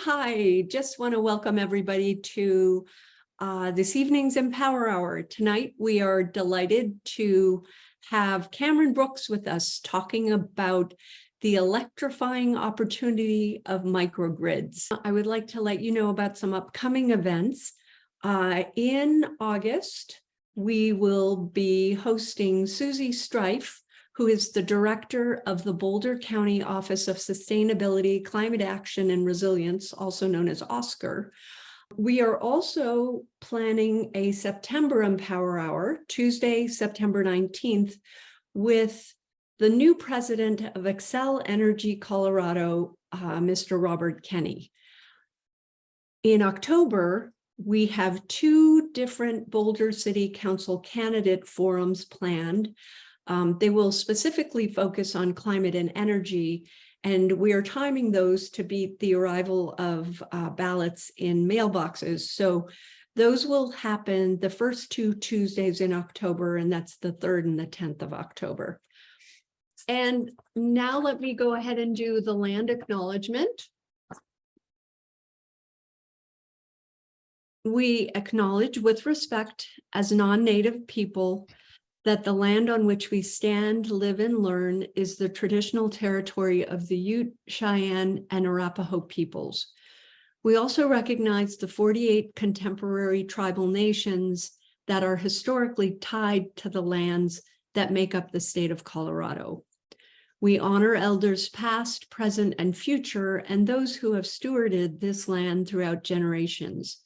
Hi, just want to welcome everybody to this evening's Empower Hour. Tonight, we are delighted to have Cameron Brooks with us talking about the electrifying opportunity of microgrids. I would like to let you know about some upcoming events. In August, we will be hosting Susie Strife, who is the director of the Boulder County Office of Sustainability, Climate Action, and Resilience, also known as OSCAR. We are also planning a September Empower Hour, Tuesday, September 19th, with the new president of Xcel Energy Colorado, Mr. Robert Kenney. In October, we have two different Boulder City Council candidate forums planned. They will specifically focus on climate and energy, and we are timing those to beat the arrival of ballots in mailboxes. So those will happen the first two Tuesdays in October, and that's the 3rd and the 10th of October. And now let me go ahead and do the land acknowledgement. We acknowledge with respect as non-native people that the land on which we stand, live, and learn is the traditional territory of the Ute, Cheyenne, and Arapaho peoples. We also recognize the 48 contemporary tribal nations that are historically tied to the lands that make up the state of Colorado. We honor elders past, present, and future, and those who have stewarded this land throughout generations.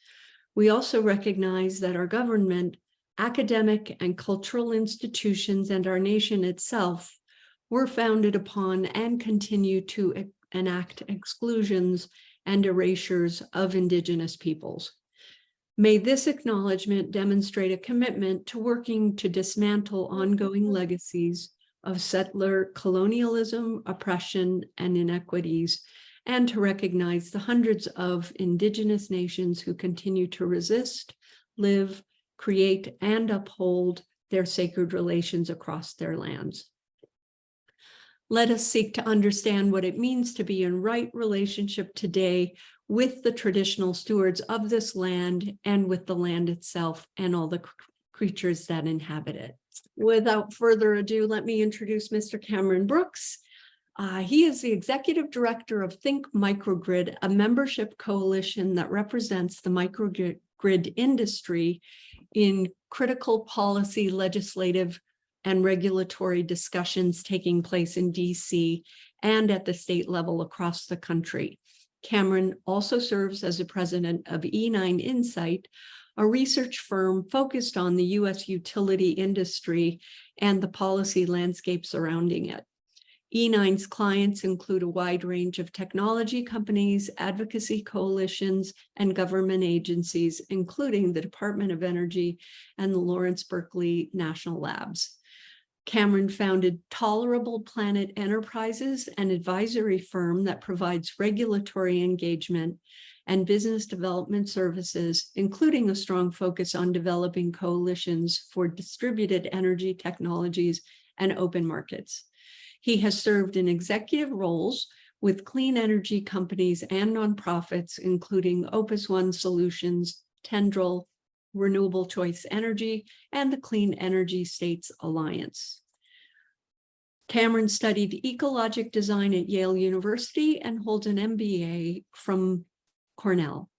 We also recognize that our government, academic and cultural institutions, and our nation itself were founded upon and continue to enact exclusions and erasures of Indigenous peoples. May this acknowledgement demonstrate a commitment to working to dismantle ongoing legacies of settler colonialism, oppression, and inequities, and to recognize the hundreds of Indigenous nations who continue to resist, live, create, and uphold their sacred relations across their lands. Let us seek to understand what it means to be in right relationship today with the traditional stewards of this land and with the land itself and all the creatures that inhabit it. Without further ado, let me introduce Mr. Cameron Brooks. He is the executive director of Think Microgrid, a membership coalition that represents the microgrid industry in critical policy, legislative, and regulatory discussions taking place in DC and at the state level across the country. Cameron also serves as the president of E9 Insight, a research firm focused on the US utility industry and the policy landscape surrounding it. E9's clients include a wide range of technology companies, advocacy coalitions, and government agencies, including the Department of Energy and the Lawrence Berkeley National Labs. Cameron founded Tolerable Planet Enterprises, an advisory firm that provides regulatory engagement and business development services, including a strong focus on developing coalitions for distributed energy technologies and open markets. He has served in executive roles with clean energy companies and nonprofits, including Opus One Solutions, Tendril, Renewable Choice Energy, and the Clean Energy States Alliance. Cameron studied ecologic design at Yale University and holds an MBA from Cornell.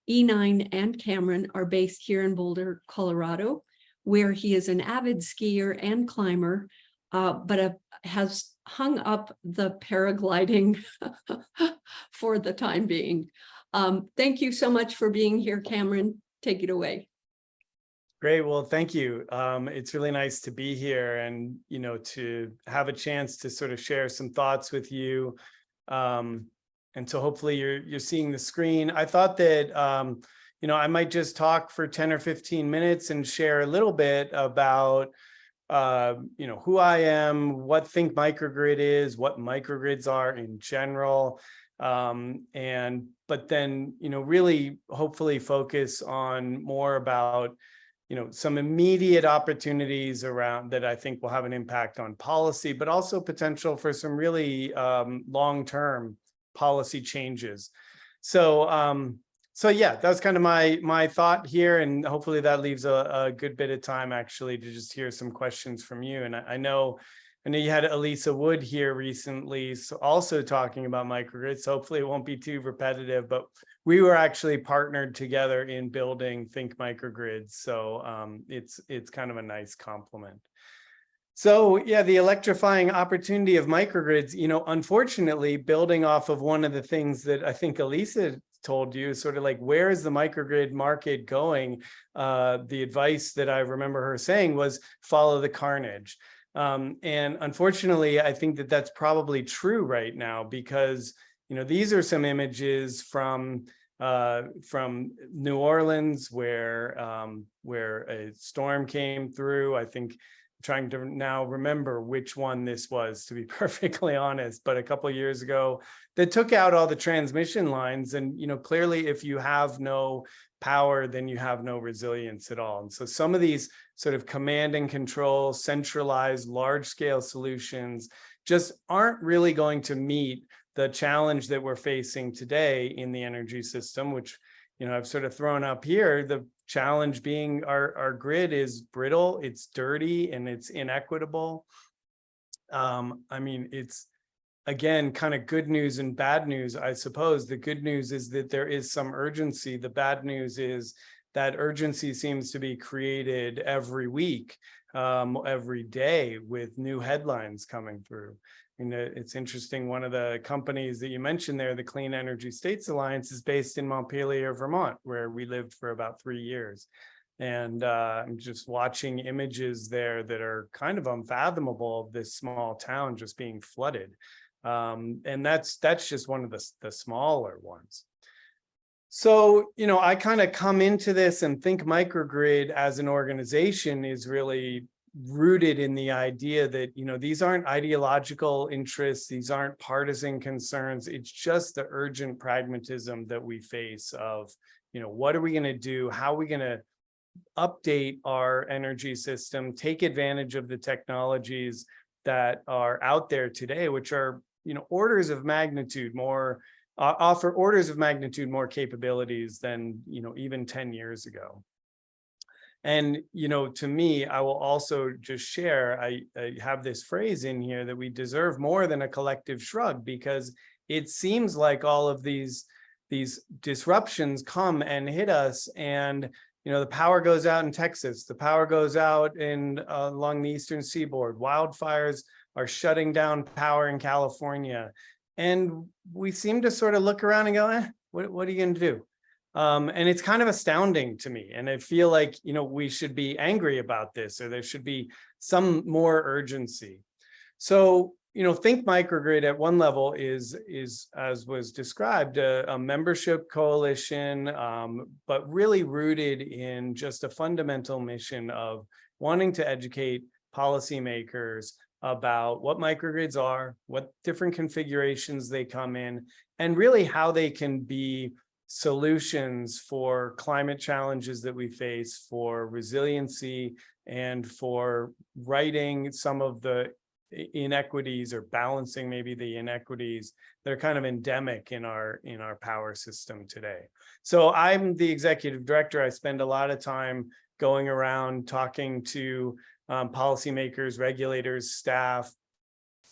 E9 and Cameron are based here in Boulder, Colorado, where he is an avid skier and climber, but has hung up the paragliding for the time being. Thank you so much for being here, Cameron. Take it away. Great. Well, thank you. It's really nice to be here and, to have a chance to sort of share some thoughts with you. And so hopefully you're seeing the screen. I thought that, I might just talk for 10 or 15 minutes and share a little bit about who I am, what Think Microgrid is, what microgrids are in general, but then, really hopefully focus on more about, some immediate opportunities around that I think will have an impact on policy, but also potential for some really long-term policy changes. So yeah, that was kind of my thought here, and hopefully that leaves a good bit of time actually to just hear some questions from you. And I know you had Elisa Wood here recently, so also talking about microgrids. So hopefully it won't be too repetitive, but we were actually partnered together in building Think Microgrids. So it's kind of a nice complement. So yeah, the electrifying opportunity of microgrids, unfortunately, building off of one of the things that I think Elisa told you, sort of like, where is the microgrid market going? The advice that I remember her saying was follow the carnage. And unfortunately, I think that that's probably true right now, because these are some images from New Orleans where a storm came through. I think trying to now remember which one this was, to be perfectly honest, but a couple of years ago, that took out all the transmission lines. And clearly, if you have no power, then you have no resilience at all. And so some of these sort of command and control, centralized, large-scale solutions just aren't really going to meet the challenge that we're facing today in the energy system, which I've sort of thrown up here. The challenge being our grid is brittle, it's dirty, and it's inequitable. I mean, it's, again, kind of good news and bad news, I suppose. The good news is that there is some urgency. The bad news is that urgency seems to be created every week, every day, with new headlines coming through. And it's interesting, one of the companies that you mentioned there, the Clean Energy States Alliance, is based in Montpelier, Vermont, where we lived for about 3 years. And I'm just watching images there that are kind of unfathomable of this small town just being flooded. And that's just one of the smaller ones. So, I kind of come into this and think Microgrid as an organization is really rooted in the idea that, these aren't ideological interests, these aren't partisan concerns. It's just the urgent pragmatism that we face of, what are we going to do? How are we going to update our energy system, take advantage of the technologies that are out there today, which are, orders of magnitude more, offer orders of magnitude more capabilities than, even 10 years ago. And, to me, I will also just share, I have this phrase in here that we deserve more than a collective shrug, because it seems like all of these disruptions come and hit us, and, the power goes out in Texas, the power goes out along the eastern seaboard, wildfires are shutting down power in California. And we seem to sort of look around and go, what are you going to do? And it's kind of astounding to me. And I feel like, we should be angry about this, or there should be some more urgency. So, Think Microgrid at one level is as was described, a membership coalition, but really rooted in just a fundamental mission of wanting to educate policymakers about what microgrids are, what different configurations they come in, and really how they can be solutions for climate challenges that we face, for resiliency, and for righting some of the inequities, or balancing maybe the inequities that are kind of endemic in our power system today. So I'm the executive director. I spend a lot of time going around talking to policymakers, regulators, staff.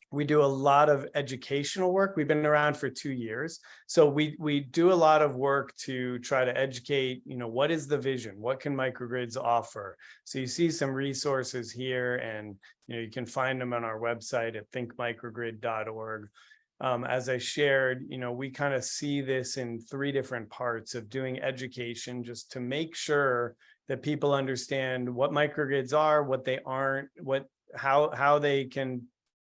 We do a lot of educational work. We've been around for 2 years. So we do a lot of work to try to educate, what is the vision? What can microgrids offer? So you see some resources here, and you can find them on our website at thinkmicrogrid.org. As I shared, we kind of see this in 3 different parts of doing education, just to make sure that people understand what microgrids are, what they aren't, how they can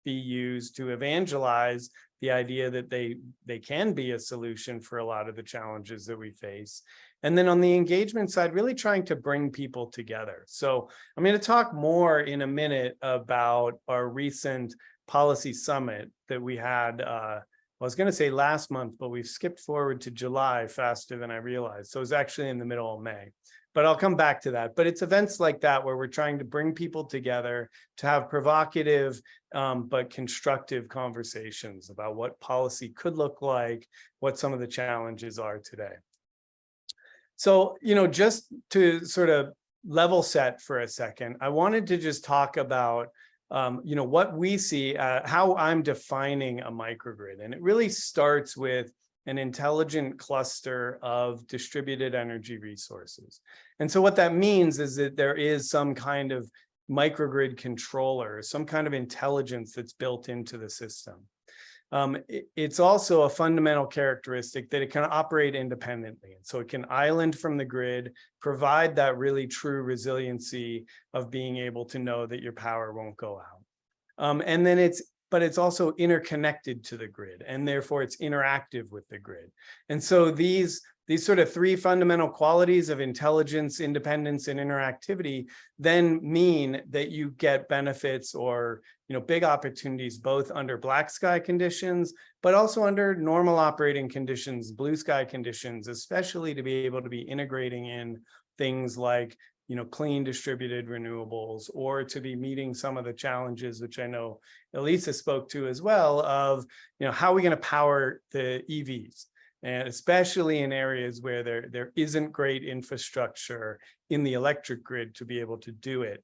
be used to evangelize the idea that they can be a solution for a lot of the challenges that we face. And then on the engagement side, really trying to bring people together. So I'm going to talk more in a minute about our recent policy summit that we had, I was going to say last month, but we've skipped forward to July faster than I realized. So it was actually in the middle of May. But I'll come back to that. But it's events like that where we're trying to bring people together to have provocative but constructive conversations about what policy could look like, what some of the challenges are today. So, just to sort of level set for a second, I wanted to just talk about what we see, how I'm defining a microgrid. And it really starts with an intelligent cluster of distributed energy resources. And so what that means is that there is some kind of microgrid controller, some kind of intelligence that's built into the system. It's also a fundamental characteristic that it can operate independently. And so it can island from the grid, provide that really true resiliency of being able to know that your power won't go out. And then but it's also interconnected to the grid, and therefore it's interactive with the grid. And so these sort of three fundamental qualities of intelligence, independence, and interactivity then mean that you get benefits or big opportunities both under black sky conditions, but also under normal operating conditions, blue sky conditions, especially to be able to be integrating in things like clean distributed renewables, or to be meeting some of the challenges, which I know Elisa spoke to as well, of how are we going to power the EVs? And especially in areas where there isn't great infrastructure in the electric grid to be able to do it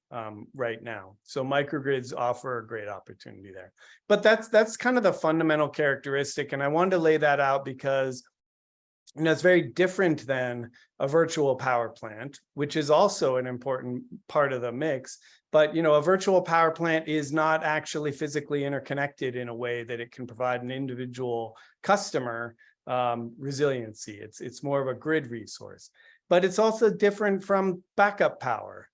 right now. So microgrids offer a great opportunity there. But that's kind of the fundamental characteristic. And I wanted to lay that out because it's very different than a virtual power plant, which is also an important part of the mix. But a virtual power plant is not actually physically interconnected in a way that it can provide an individual customer resiliency. It's more of a grid resource. But it's also different from backup power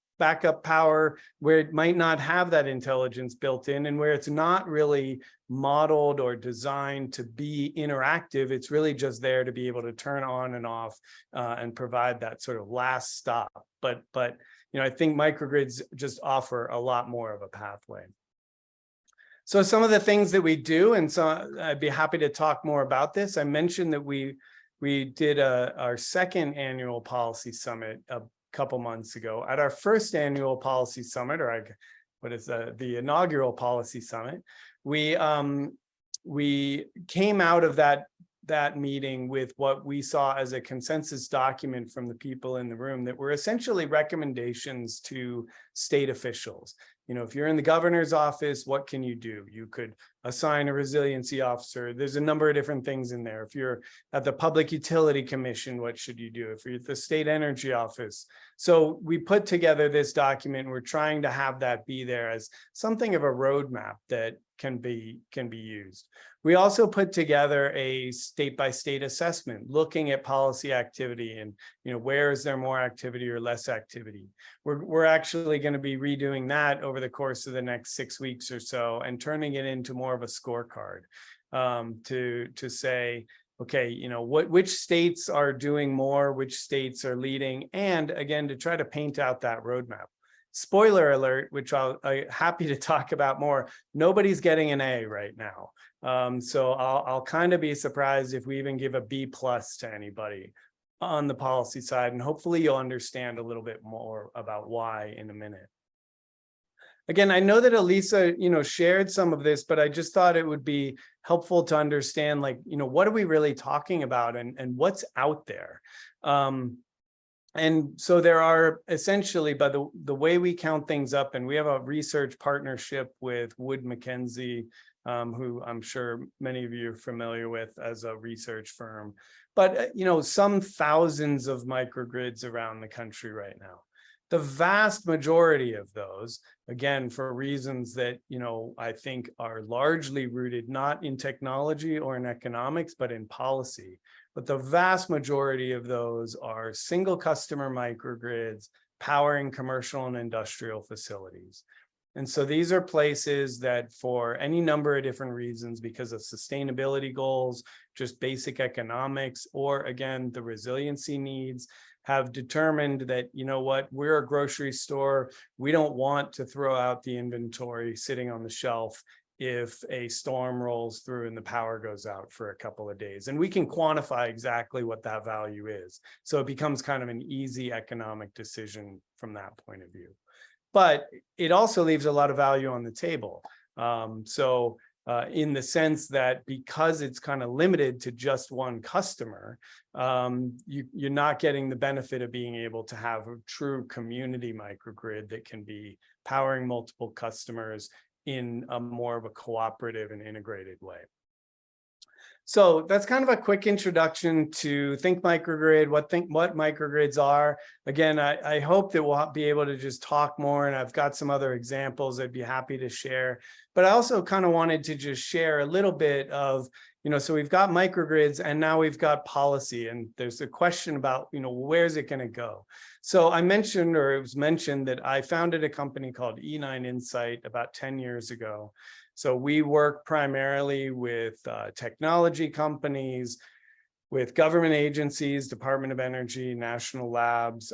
where it might not have that intelligence built in, and where it's not really modeled or designed to be interactive. It's really just there to be able to turn on and off and provide that sort of last stop. But I think microgrids just offer a lot more of a pathway. So some of the things that we do, and so I'd be happy to talk more about this. I mentioned that we did our second annual policy summit a couple months ago. At our first annual policy summit, or the inaugural policy summit, we came out of that meeting with what we saw as a consensus document from the people in the room that were essentially recommendations to state officials. If you're in the governor's office, what can you do? You could assign a resiliency officer. There's a number of different things in there. If you're at the Public Utility Commission, what should you do? If you're at the State Energy Office. So we put together this document, and we're trying to have that be there as something of a roadmap that can be used. We also put together a state-by-state assessment, looking at policy activity and where is there more activity or less activity. We're actually going to be redoing that over the course of the next 6 weeks or so, and turning it into more of a scorecard to say, okay, which states are doing more, which states are leading, and again, to try to paint out that roadmap. Spoiler alert, which I'm happy to talk about more, nobody's getting an A right now. So I'll kind of be surprised if we even give a B+ to anybody on the policy side, and hopefully you'll understand a little bit more about why in a minute. Again, I know that Elisa, shared some of this, but I just thought it would be helpful to understand, what are we really talking about, and what's out there? And so there are essentially, by the way we count things up, and we have a research partnership with Wood Mackenzie, who I'm sure many of you are familiar with as a research firm, but some thousands of microgrids around the country right now. The vast majority of those, again, for reasons that, I think are largely rooted not in technology or in economics, but in policy. But the vast majority of those are single customer microgrids powering commercial and industrial facilities. And so these are places that, for any number of different reasons, because of sustainability goals, just basic economics, or again, the resiliency needs, have determined that, we're a grocery store. We don't want to throw out the inventory sitting on the shelf if a storm rolls through and the power goes out for a couple of days. And we can quantify exactly what that value is. So it becomes kind of an easy economic decision from that point of view. But it also leaves a lot of value on the table. In the sense that because it's kind of limited to just one customer, you're not getting the benefit of being able to have a true community microgrid that can be powering multiple customers in a more of a cooperative and integrated way. So that's kind of a quick introduction to Think Microgrid, what microgrids are. Again, I hope that we'll be able to just talk more, and I've got some other examples I'd be happy to share. But I also kind of wanted to just share a little bit of, so we've got microgrids and now we've got policy, and there's a question about, where's it going to go? So I mentioned, or it was mentioned, that I founded a company called E9 Insight about 10 years ago. So we work primarily with technology companies, with government agencies, Department of Energy, national labs,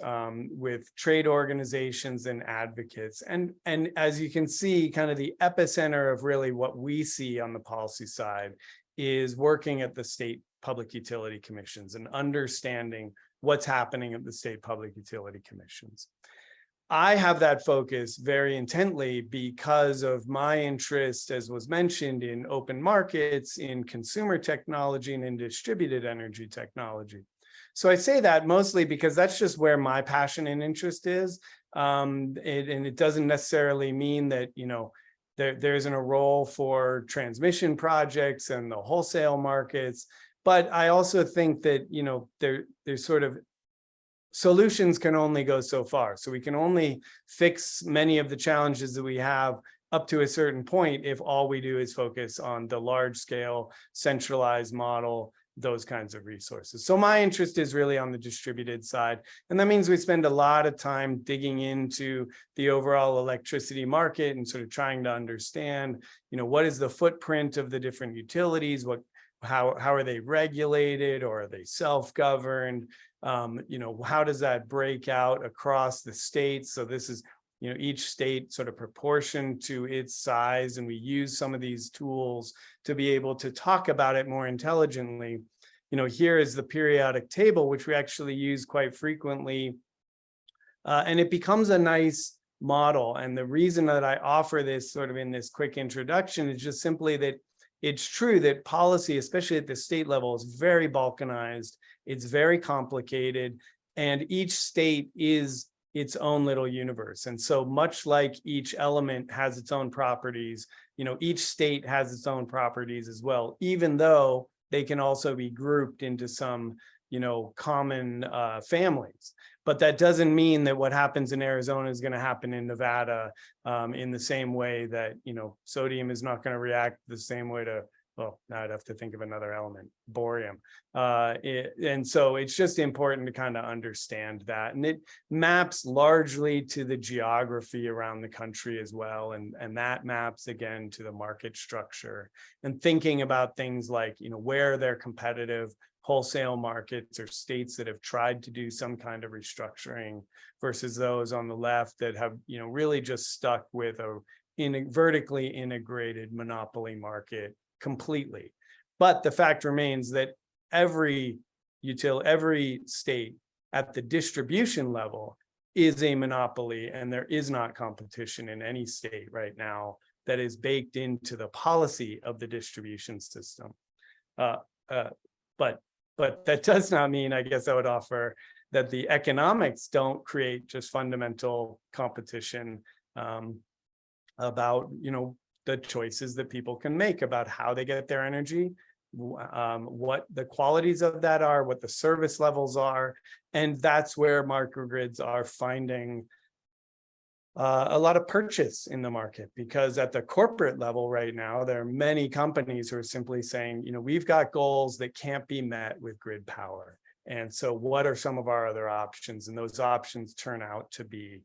with trade organizations and advocates. And as you can see, kind of the epicenter of really what we see on the policy side is working at the state public utility commissions and understanding what's happening at the state public utility commissions. I have that focus very intently because of my interest, as was mentioned, in open markets, in consumer technology, and in distributed energy technology. So I say that mostly because that's just where my passion and interest is. And it doesn't necessarily mean that, there isn't a role for transmission projects and the wholesale markets. But I also think that, there's sort of solutions can only go so far. So we can only fix many of the challenges that we have up to a certain point if all we do is focus on the large scale centralized model, those kinds of resources. So my interest is really on the distributed side. And that means we spend a lot of time digging into the overall electricity market and sort of trying to understand, what is the footprint of the different utilities? How are they regulated, or are they self-governed? How does that break out across the states? So this is, each state sort of proportioned to its size, and we use some of these tools to be able to talk about it more intelligently. Here is the periodic table, which we actually use quite frequently, and it becomes a nice model. And the reason that I offer this sort of in this quick introduction is just simply that it's true that policy, especially at the state level, is very balkanized. It's very complicated, and each state is its own little universe. And so much like each element has its own properties, each state has its own properties as well, even though they can also be grouped into some, common families. But that doesn't mean that what happens in Arizona is going to happen in Nevada in the same way that, sodium is not going to react the same way to, well, now I'd have to think of another element, borium. And so it's just important to kind of understand that. And it maps largely to the geography around the country as well. And that maps, again, to the market structure. And thinking about things like, where they're competitive, wholesale markets or states that have tried to do some kind of restructuring versus those on the left that have, really just stuck with a vertically integrated monopoly market completely. But the fact remains that every state at the distribution level is a monopoly, and there is not competition in any state right now that is baked into the policy of the distribution system. But that does not mean, I guess I would offer, that the economics don't create just fundamental competition about, the choices that people can make about how they get their energy, what the qualities of that are, what the service levels are. And that's where microgrids are finding a lot of purchase in the market, because at the corporate level right now, there are many companies who are simply saying, we've got goals that can't be met with grid power. And so what are some of our other options? And those options turn out to be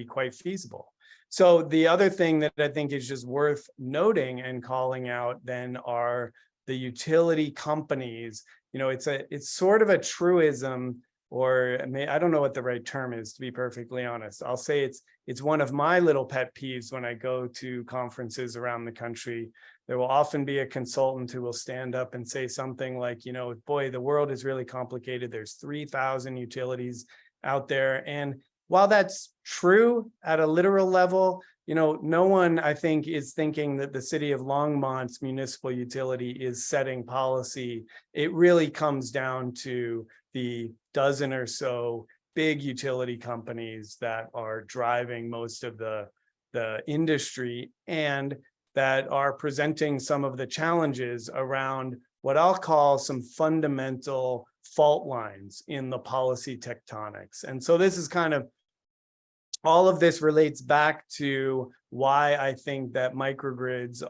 quite feasible. So the other thing that I think is just worth noting and calling out then are the utility companies. It's sort of a truism or I don't know what the right term is, to be perfectly honest. I'll say it's one of my little pet peeves when I go to conferences around the country. There will often be a consultant who will stand up and say something like, boy, the world is really complicated. There's 3,000 utilities out there. And while that's true at a literal level, no one, I think, is thinking that the city of Longmont's municipal utility is setting policy. It really comes down to the dozen or so big utility companies that are driving most of the industry, and that are presenting some of the challenges around what I'll call some fundamental fault lines in the policy tectonics. And so this is all of this relates back to why I think that microgrids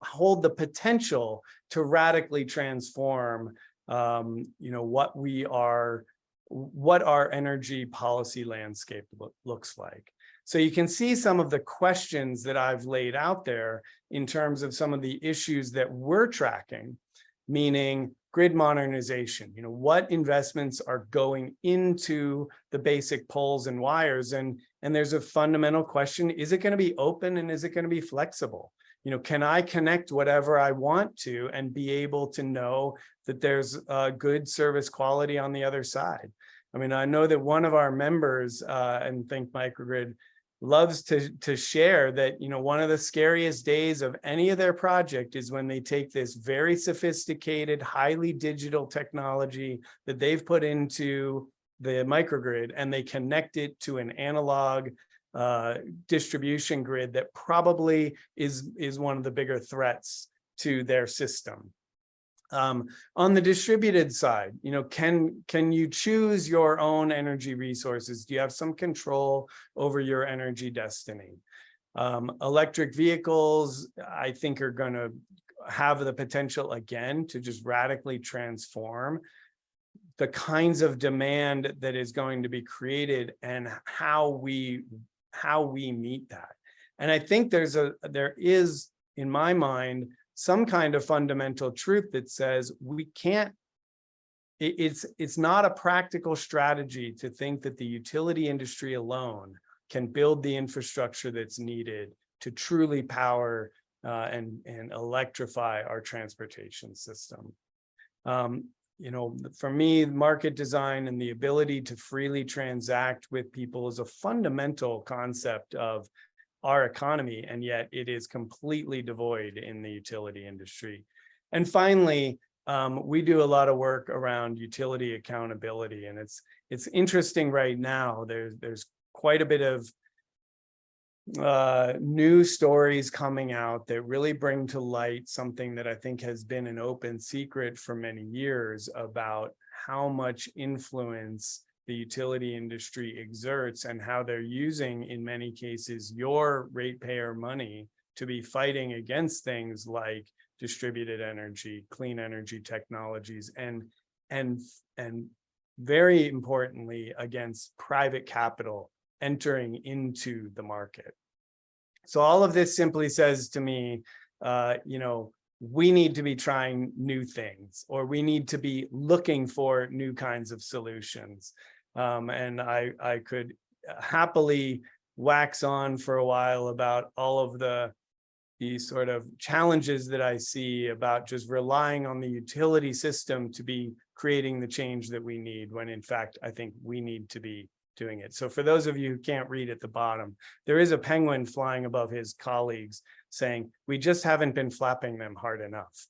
hold the potential to radically transform what our energy policy landscape looks like. So you can see some of the questions that I've laid out there in terms of some of the issues that we're tracking, meaning grid modernization. What investments are going into the basic poles and wires? And there's a fundamental question: is it going to be open, and is it going to be flexible? Can I connect whatever I want to and be able to know that there's good service quality on the other side? I know that one of our members and Think Microgrid loves to share that, one of the scariest days of any of their project is when they take this very sophisticated, highly digital technology that they've put into the microgrid, and they connect it to an analog distribution grid that probably is one of the bigger threats to their system. On the distributed side, can you choose your own energy resources? Do you have some control over your energy destiny? Electric vehicles, I think, are going to have the potential again to just radically transform the kinds of demand that is going to be created and how we meet that. And I think there is, in my mind, some kind of fundamental truth that says we can't, it's not a practical strategy to think that the utility industry alone can build the infrastructure that's needed to truly power and electrify our transportation system. For me, market design and the ability to freely transact with people is a fundamental concept of our economy, and yet it is completely devoid in the utility industry. And finally, we do a lot of work around utility accountability, and it's interesting right now. There's quite a bit of new stories coming out that really bring to light something that I think has been an open secret for many years about how much influence the utility industry exerts, and how they're using, in many cases, your ratepayer money to be fighting against things like distributed energy, clean energy technologies, and very importantly, against private capital entering into the market. So all of this simply says to me, we need to be trying new things, or we need to be looking for new kinds of solutions. And I could happily wax on for a while about all of the sort of challenges that I see about just relying on the utility system to be creating the change that we need, when in fact, I think we need to be doing it. So for those of you who can't read at the bottom, there is a penguin flying above his colleagues saying, we just haven't been flapping them hard enough.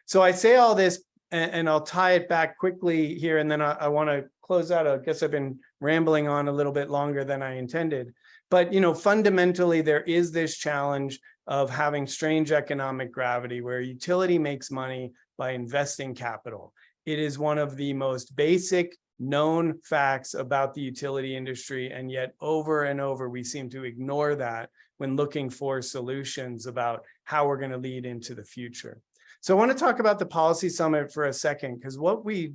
So I say all this, and I'll tie it back quickly here, and then I want to close out. I guess I've been rambling on a little bit longer than I intended. But fundamentally, there is this challenge of having strange economic gravity, where utility makes money by investing capital. It is one of the most basic known facts about the utility industry, and yet over and over we seem to ignore that when looking for solutions about how we're going to lead into the future. So I want to talk about the policy summit for a second, because what we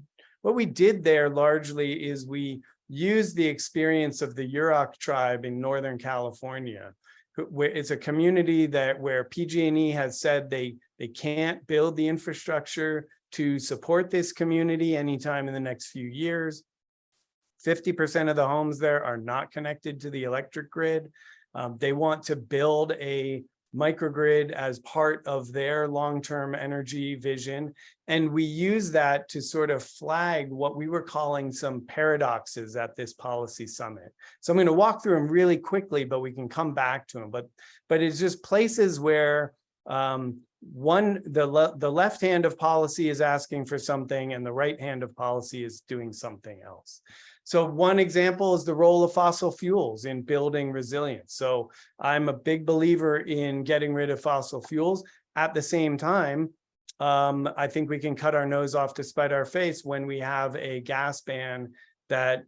did there largely is we used the experience of the Yurok tribe in Northern California. It's a community where PG&E has said they can't build the infrastructure to support this community anytime in the next few years. 50% of the homes there are not connected to the electric grid. They want to build a microgrid as part of their long-term energy vision. And we use that to sort of flag what we were calling some paradoxes at this policy summit. So I'm going to walk through them really quickly, but we can come back to them. But it's just places where the left hand of policy is asking for something and the right hand of policy is doing something else. So one example is the role of fossil fuels in building resilience. So I'm a big believer in getting rid of fossil fuels. At the same time, I think we can cut our nose off to spite our face when we have a gas ban that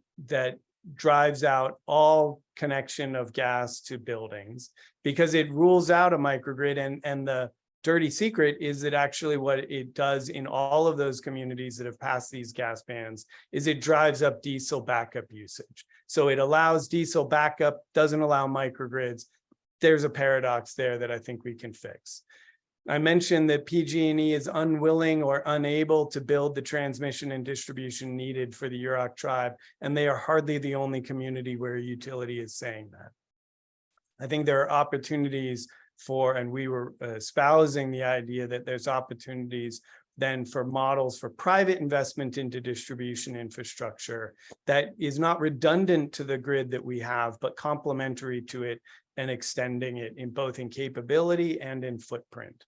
drives out all connection of gas to buildings, because it rules out a microgrid. And the dirty secret is that actually what it does in all of those communities that have passed these gas bans is it drives up diesel backup usage. So it allows diesel backup, doesn't allow microgrids. There's a paradox there that I think we can fix. I mentioned that PG&E is unwilling or unable to build the transmission and distribution needed for the Yurok tribe, and they are hardly the only community where a utility is saying that. I think there are opportunities and we were espousing the idea that there's opportunities then for models for private investment into distribution infrastructure that is not redundant to the grid that we have, but complementary to it and extending it in both in capability and in footprint.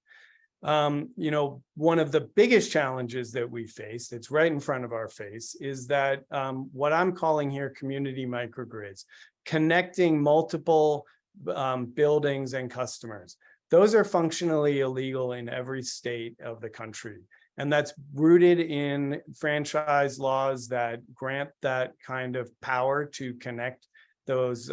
One of the biggest challenges that we face, that's right in front of our face, is that what I'm calling here community microgrids, connecting multiple buildings and customers. Those are functionally illegal in every state of the country. And that's rooted in franchise laws that grant that kind of power to connect those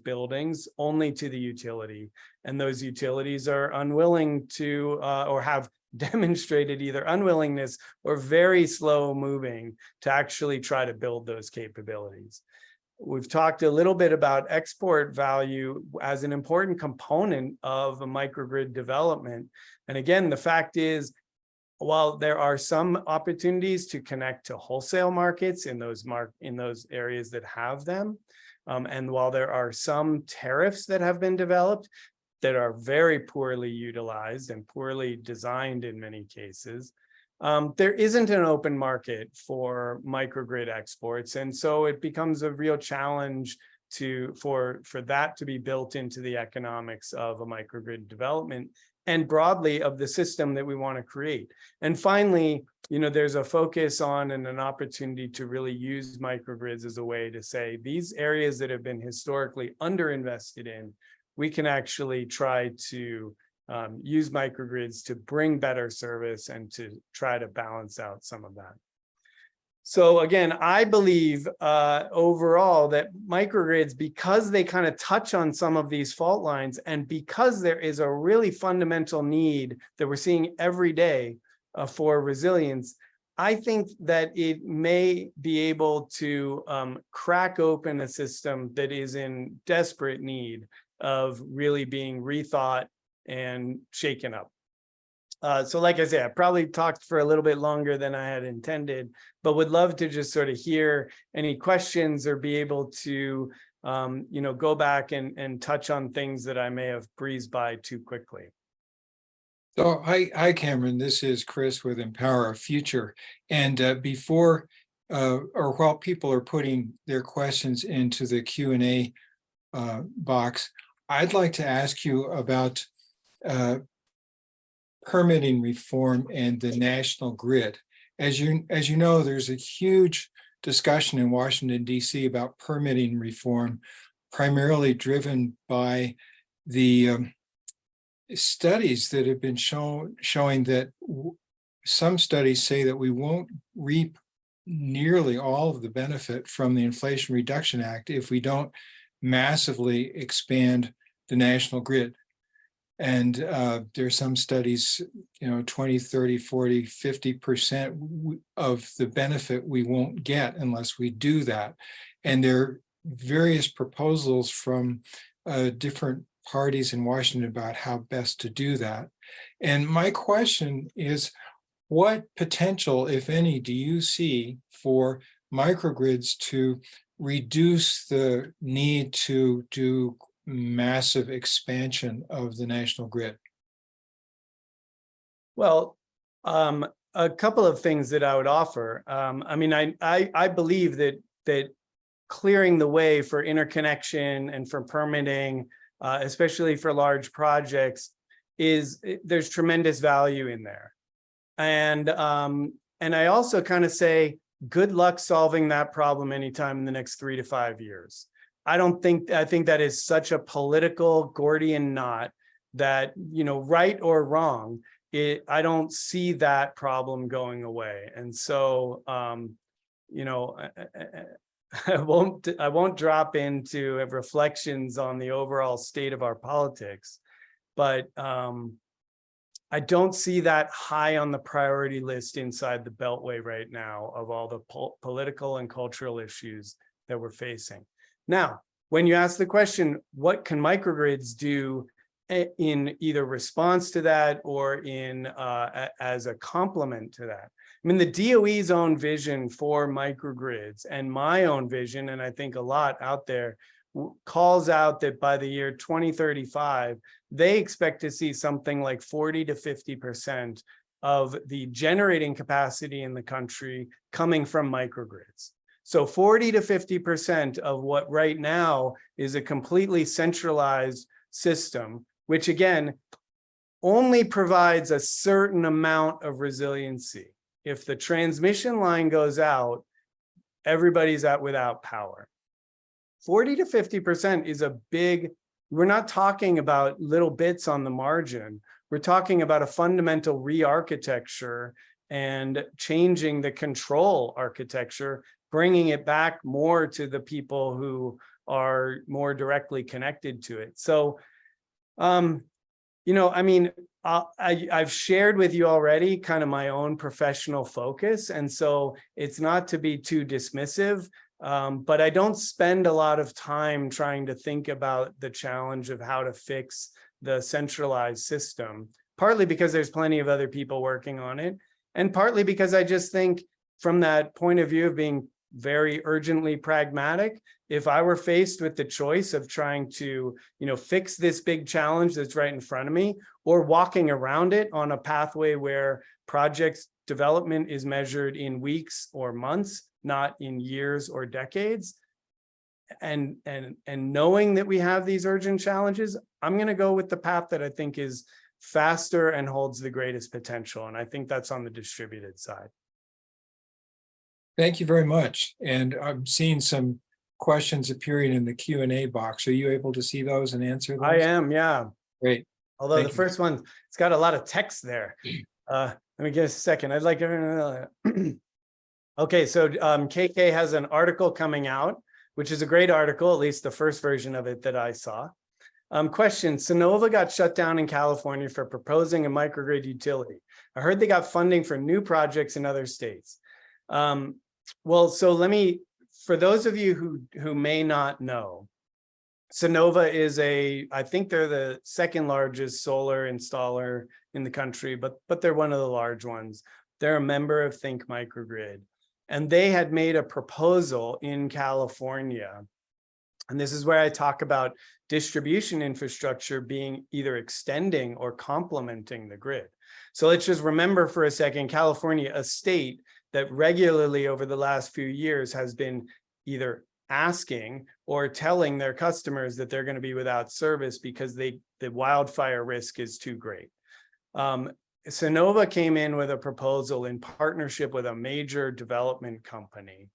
buildings only to the utility. And those utilities are unwilling to or have demonstrated either unwillingness or very slow moving to actually try to build those capabilities. We've talked a little bit about export value as an important component of a microgrid development. And again, the fact is, while there are some opportunities to connect to wholesale markets in those areas that have them, and while there are some tariffs that have been developed that are very poorly utilized and poorly designed in many cases, there isn't an open market for microgrid exports. And so it becomes a real challenge for that to be built into the economics of a microgrid development and broadly of the system that we want to create. And finally, there's a focus on and an opportunity to really use microgrids as a way to say these areas that have been historically underinvested in, we can actually try to use microgrids to bring better service and to try to balance out some of that. So again, I believe overall that microgrids, because they kind of touch on some of these fault lines and because there is a really fundamental need that we're seeing every day for resilience, I think that it may be able to crack open a system that is in desperate need of really being rethought and shaken up. So like I said, I probably talked for a little bit longer than I had intended, but would love to just sort of hear any questions or be able to, go back and touch on things that I may have breezed by too quickly. So, hi, Cameron. This is Chris with Empower Our Future. And before or while people are putting their questions into the Q&A box, I'd like to ask you about permitting reform and the national grid. As you know, there's a huge discussion in Washington, D.C. about permitting reform, primarily driven by the studies that have been showing that some studies say that we won't reap nearly all of the benefit from the Inflation Reduction Act if we don't massively expand the national grid. And there are some studies, 20, 30, 40, 50% of the benefit we won't get unless we do that. And there are various proposals from different parties in Washington about how best to do that. And my question is, what potential, if any, do you see for microgrids to reduce the need to do massive expansion of the national grid? Well, a couple of things that I would offer. I mean, I believe that clearing the way for interconnection and for permitting, especially for large projects, there's tremendous value in there. And I also kind of say, good luck solving that problem anytime in the next 3 to 5 years. I think that is such a political Gordian knot that, you know, right or wrong, I don't see that problem going away. And so, you know, I won't drop into reflections on the overall state of our politics, but I don't see that high on the priority list inside the Beltway right now of all the political and cultural issues that we're facing. Now, when you ask the question, what can microgrids do in either response to that or in as a complement to that? I mean, the DOE's own vision for microgrids and my own vision, and I think a lot out there, calls out that by the year 2035, they expect to see something like 40 to 50% of the generating capacity in the country coming from microgrids. So 40 to 50% of what right now is a completely centralized system, which again, only provides a certain amount of resiliency. If the transmission line goes out, everybody's without power. 40 to 50% is a big, we're not talking about little bits on the margin. We're talking about a fundamental re-architecture and changing the control architecture, bringing it back more to the people who are more directly connected to it. So, you know, I mean, I've shared with you already kind of my own professional focus. And so it's not to be too dismissive, but I don't spend a lot of time trying to think about the challenge of how to fix the centralized system, partly because there's plenty of other people working on it, and partly because I just think from that point of view of being very urgently pragmatic, if I were faced with the choice of trying to, you know, fix this big challenge that's right in front of me, or walking around it on a pathway where projects development is measured in weeks or months, not in years or decades, and knowing that we have these urgent challenges, I'm going to go with the path that I think is faster and holds the greatest potential. And I think that's on the distributed side. Thank you very much. And I'm seeing some questions appearing in the Q&A box. Are you able to see those and answer those? I am, yeah. Great. Although Thank the you. first one, it's got a lot of text there. Let me get a second. I'd like everyone to okay, so KK has an article coming out, which is a great article, at least the first version of it that I saw. Question, Sonova got shut down in California for proposing a microgrid utility. I heard they got funding for new projects in other states. Well, so let me, for those of you who may not know, Sonova is I think they're the second largest solar installer in the country, but they're one of the large ones. They're a member of Think Microgrid, and they had made a proposal in California. And this is where I talk about distribution infrastructure being either extending or complementing the grid. So let's just remember for a second, California, a state that regularly over the last few years has been either asking or telling their customers that they're going to be without service because the wildfire risk is too great. Sonova came in with a proposal in partnership with a major development company,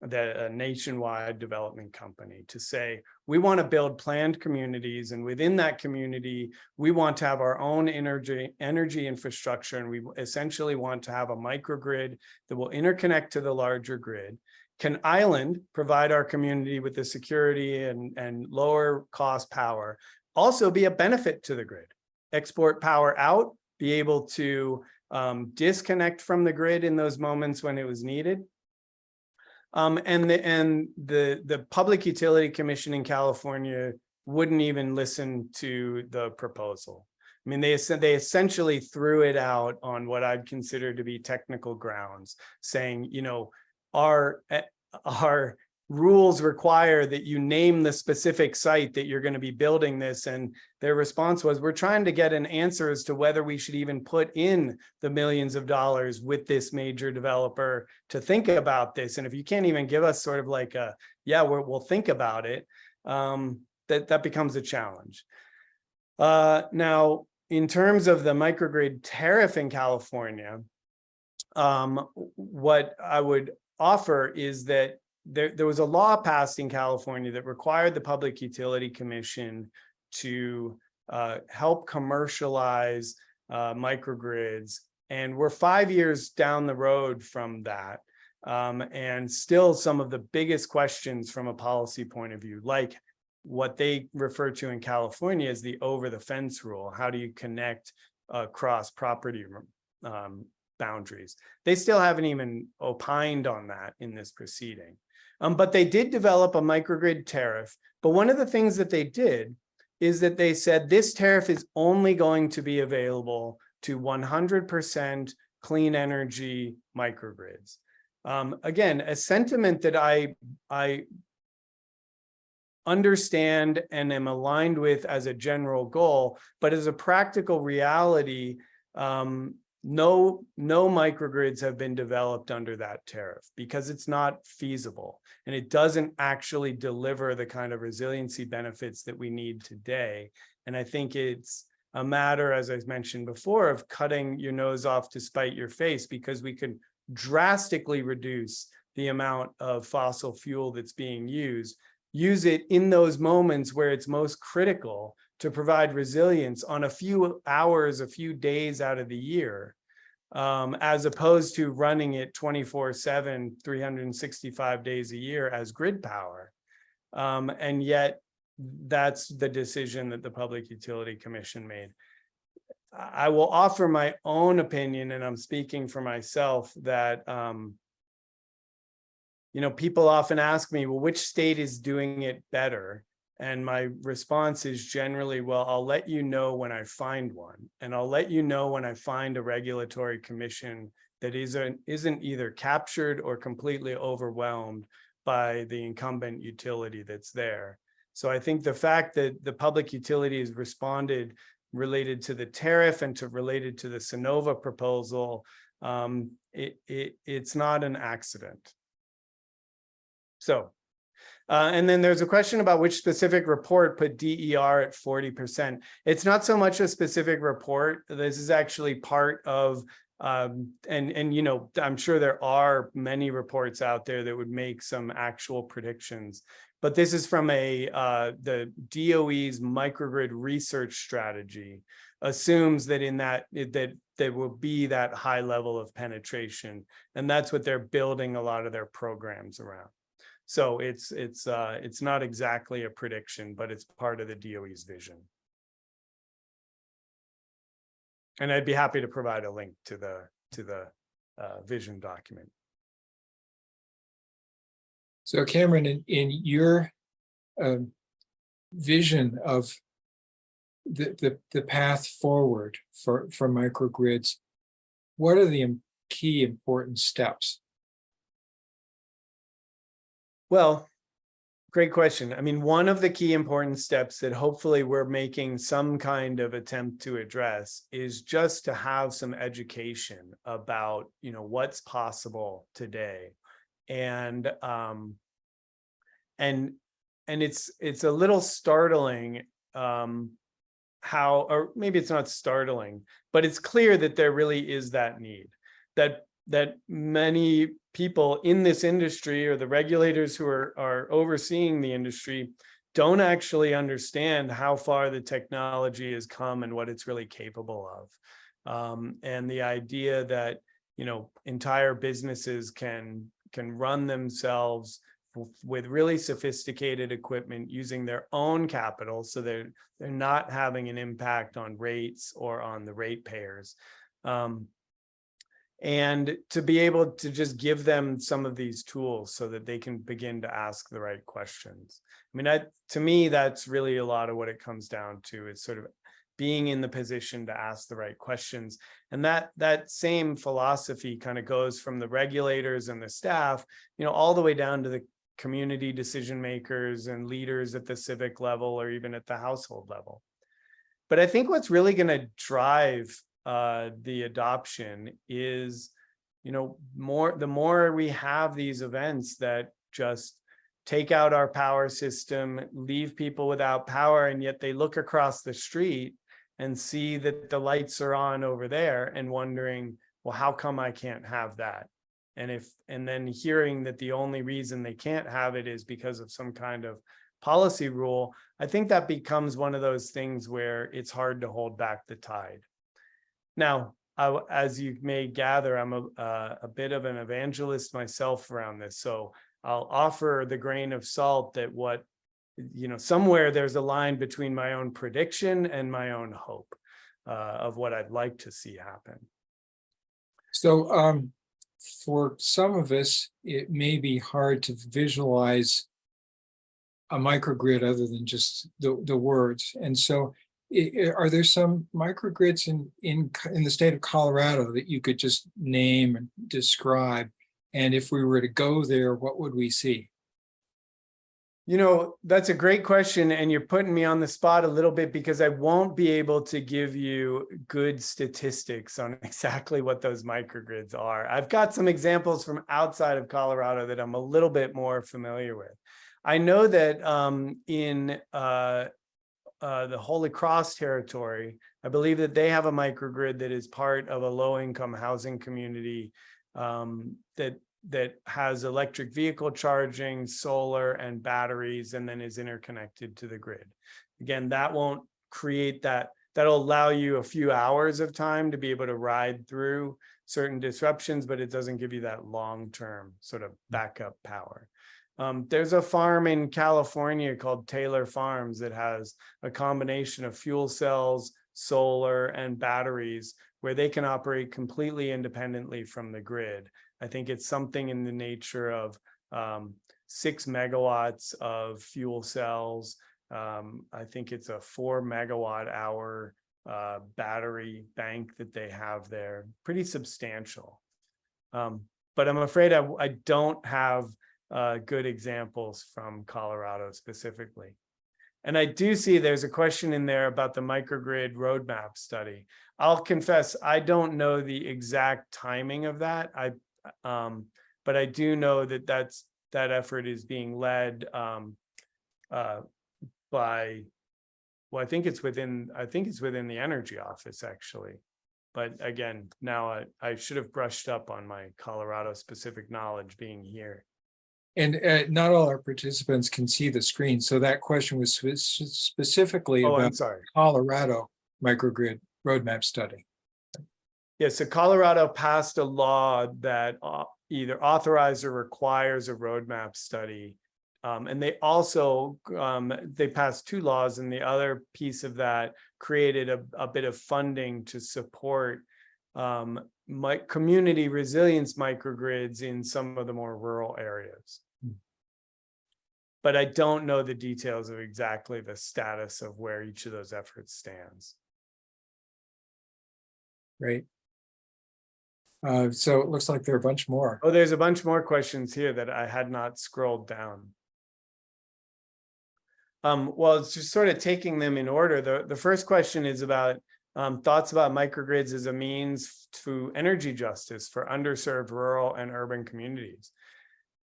a nationwide development company, to say, we want to build planned communities, and within that community, we want to have our own energy infrastructure, and we essentially want to have a microgrid that will interconnect to the larger grid. Can Island provide our community with the security and lower cost power, also be a benefit to the grid, export power out, be able to disconnect from the grid in those moments when it was needed. And the Public Utility Commission in California wouldn't even listen to the proposal. I mean, they essentially threw it out on what I'd consider to be technical grounds, saying, you know, our rules require that you name the specific site that you're going to be building this. And their response was, we're trying to get an answer as to whether we should even put in the millions of dollars with this major developer to think about this. And if you can't even give us sort of like a, yeah, we'll think about it, that becomes a challenge. Now, in terms of the microgrid tariff in California, what I would offer is that there was a law passed in California that required the Public Utility Commission to help commercialize microgrids. And we're 5 years down the road from that. And still some of the biggest questions from a policy point of view, like what they refer to in California as the over the fence rule. How do you connect across property boundaries? They still haven't even opined on that in this proceeding. But they did develop a microgrid tariff. But one of the things that they did is that they said this tariff is only going to be available to 100% clean energy microgrids. Again, a sentiment that I understand and am aligned with as a general goal, but as a practical reality, no microgrids have been developed under that tariff because it's not feasible and it doesn't actually deliver the kind of resiliency benefits that we need today. And I think it's a matter, as I mentioned before, of cutting your nose off to spite your face, because we can drastically reduce the amount of fossil fuel that's being used, use it in those moments where it's most critical to provide resilience on a few hours, a few days out of the year, as opposed to running it 24/7, 365 days a year as grid power. And yet that's the decision that the Public Utility Commission made. I will offer my own opinion, and I'm speaking for myself, that you know, people often ask me, well, which state is doing it better? And my response is generally, well, I'll let you know when I find one. And I'll let you know when I find a regulatory commission that isn't either captured or completely overwhelmed by the incumbent utility that's there. So I think the fact that the public utility has responded related to the tariff and related to the Sonova proposal, it's not an accident. So, and then there's a question about which specific report put DER at 40%. It's not so much a specific report. This is actually part of, and you know, I'm sure there are many reports out there that would make some actual predictions, but this is from the DOE's microgrid research strategy assumes that in that there will be that high level of penetration, and that's what they're building a lot of their programs around. So it's not exactly a prediction, but it's part of the DOE's vision. And I'd be happy to provide a link to the vision document. So Cameron, in your vision of the path forward for microgrids, what are the key important steps? Well, great question. I mean, one of the key important steps that hopefully we're making some kind of attempt to address is just to have some education about, you know, what's possible today. And it's a little startling how, or maybe it's not startling, but it's clear that there really is that need, that many people in this industry or the regulators who are overseeing the industry don't actually understand how far the technology has come and what it's really capable of. And the idea that, you know, entire businesses can run themselves with really sophisticated equipment using their own capital, so they're not having an impact on rates or on the ratepayers. And to be able to just give them some of these tools so that they can begin to ask the right questions. I mean, to me, that's really a lot of what it comes down to, is sort of being in the position to ask the right questions. And that same philosophy kind of goes from the regulators and the staff, all the way down to the community decision makers and leaders at the civic level or even at the household level. But I think what's really going to drive the adoption is, the more we have these events that just take out our power system, leave people without power, and yet they look across the street and see that the lights are on over there and wondering, well, how come I can't have that? And then hearing that the only reason they can't have it is because of some kind of policy rule, I think that becomes one of those things where it's hard to hold back the tide. Now, as you may gather, I'm a bit of an evangelist myself around this. So I'll offer the grain of salt that somewhere there's a line between my own prediction and my own hope of what I'd like to see happen. So for some of us, it may be hard to visualize a microgrid other than just the words. And so are there some microgrids in the state of Colorado that you could just name and describe? And if we were to go there, what would we see? That's a great question, and you're putting me on the spot a little bit because I won't be able to give you good statistics on exactly what those microgrids are. I've got some examples from outside of Colorado that I'm a little bit more familiar with. I know that in the Holy Cross territory, I believe that they have a microgrid that is part of a low-income housing community that has electric vehicle charging, solar, and batteries, and then is interconnected to the grid. Again, that won't create that'll allow you a few hours of time to be able to ride through certain disruptions, but it doesn't give you that long-term sort of backup power. There's a farm in California called Taylor Farms that has a combination of fuel cells, solar, and batteries where they can operate completely independently from the grid. I think it's something in the nature of 6 megawatts of fuel cells. I think it's a 4 megawatt hour battery bank that they have there, pretty substantial. But I'm afraid I don't have good examples from Colorado specifically. And I do see there's a question in there about the microgrid roadmap study. I'll confess, I don't know the exact timing of that. But I do know that that effort is being led by, well, I think it's within the energy office actually. But again, now I should have brushed up on my Colorado specific knowledge being here. And not all our participants can see the screen. So that question was specifically about Colorado microgrid roadmap study. Yeah, so Colorado passed a law that either authorizes or requires a roadmap study. And they also, they passed 2 laws, and the other piece of that created a bit of funding to support community resilience microgrids in some of the more rural areas. But I don't know the details of exactly the status of where each of those efforts stands. Great. So it looks like there are a bunch more. Oh, there's a bunch more questions here that I had not scrolled down. Well, it's just sort of taking them in order. The first question is about thoughts about microgrids as a means to energy justice for underserved rural and urban communities.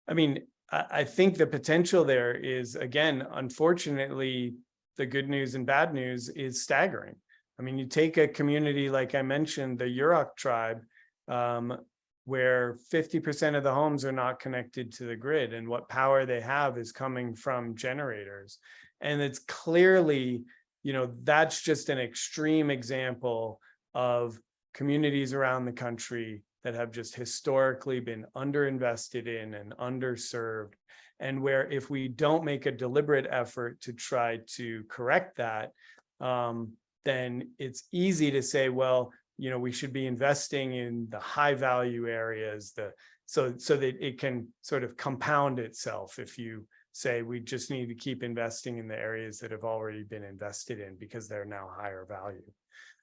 I mean, I think the potential there is, again, unfortunately, the good news and bad news is staggering. I mean, you take a community like I mentioned, the Yurok tribe, where 50% of the homes are not connected to the grid, and what power they have is coming from generators. And it's clearly, that's just an extreme example of communities around the country that have just historically been underinvested in and underserved, and where if we don't make a deliberate effort to try to correct that, then it's easy to say, well, we should be investing in the high value areas, so that it can sort of compound itself if you say we just need to keep investing in the areas that have already been invested in because they're now higher value.